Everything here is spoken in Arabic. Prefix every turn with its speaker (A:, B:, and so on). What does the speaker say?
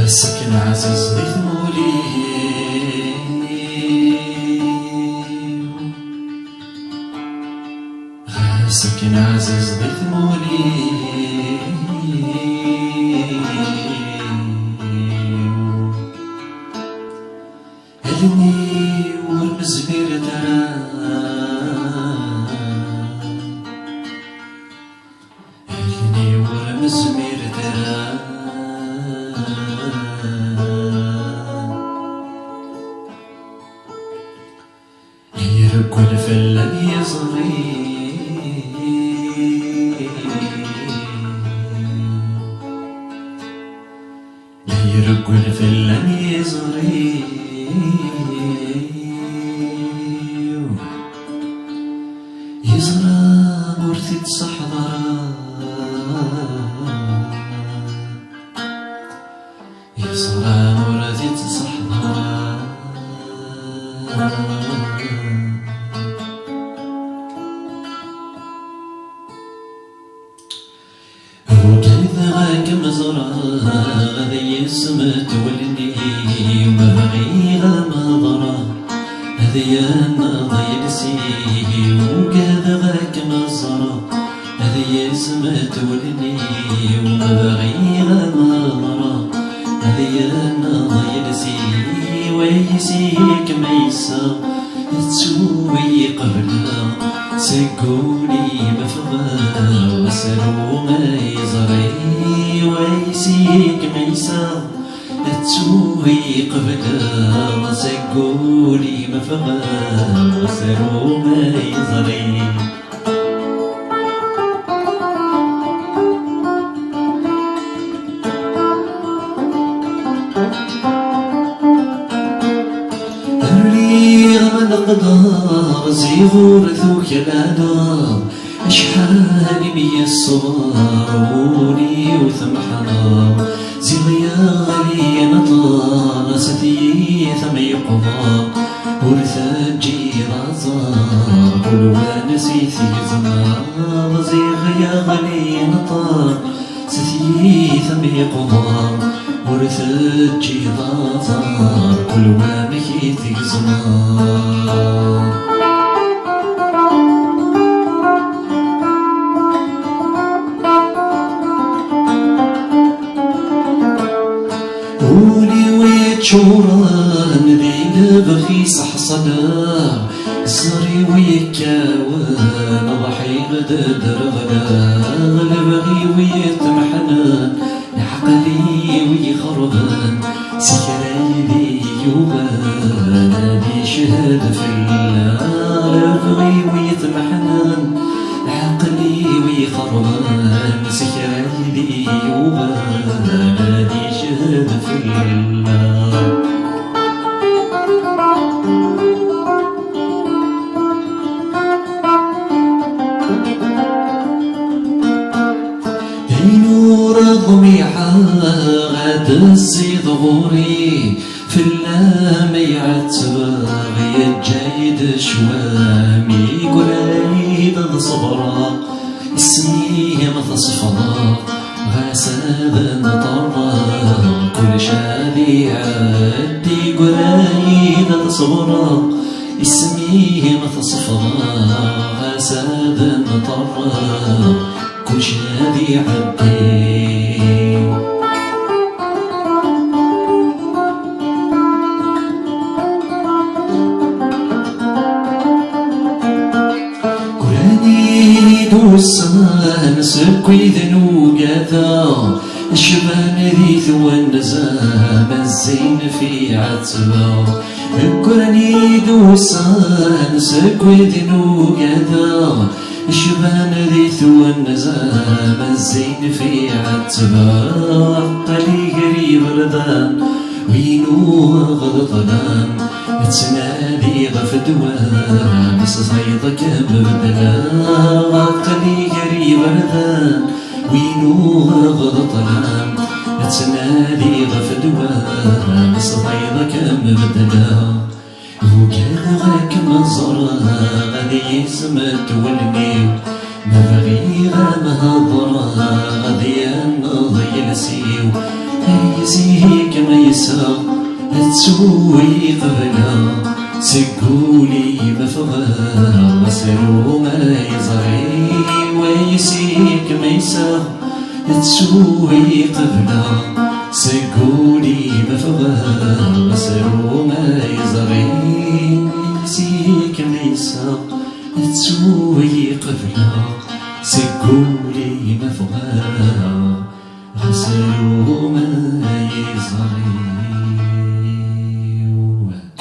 A: سكن عزيز ضيف مولي سكن عزيز ضيف مولي هلني والمزمير درا هلني والمزمير درا يركل فلان يزغي يركل فلان يزغي يزرى مرثي تصحضر يزرى مرثي تصحضر وكذا غاك مزرعة هذي السما تولني وما بغي غا مضرة هذي أنا ضيلسي وكذا غاك مزرعة هذي السما تولني وما بغي غا مضرة هذي أنا ضيلسي ويسيك ميسا تسوي قبلها سقوني مفغى وسروا ما يزري ويسيك ميسا تسوي قبلها سقوني مفغى وسروا ما يزري القدر زيغور ذوك الأدار أشحال بي الصباروني وثمحنا زيغيا غلي نطار ستي ثم يقضى ورثاجي رازار والوانسي في زمان زيغيا غلي نطار ستي ثم يقضى ورثاجي رازار والوانسي في زمان قولي ويتشوران ذي بغي صحصنا زري ويكاوان ضحي غدد رغدا غلبغي ويتمحنان عقلي ويخربان سكرايدي يوبان هادي شهد في الله بغي ويتمحنان عقلي ويخربان سكرايدي يوبان هادي شهد في الله ضميحة غاد الزيد غوري في اللام يعتبغي الجايد شوامي قريد الصبرا اسمي متصفرا غاسد نطرا كل شادي عدي قريد الصبرا اسمي متصفرا غاسد نطرا كل شادي عدي قراني دوسان سكوي ذنو قاذا الشبان ذي ثوان نزام الزين في عتبا قراني دوسان سكوي ذنو قاذا شبان ذي والنزام الزين في عتبة عقلي قريب رضان وينو غضطلان تنادي غف دوام صيدك مبدلا عقلي قريب رضان وينو غضطلان تنادي غف دوام صيدك مبدلا وكان غاك منظرة غادي يسمت والنيو ما بغي غنهضرة غادي نضي السيو هيزيك ما يسرى تسوي قبلها سقولي ما فغا سرو ما يزري ويسيك ما يسرى تسوي قبلها سقولي ما فغا سرو ما يزري ويسيك ما يسرى تسوي قبلها سقولي ما فغا غسلوا ما يزري.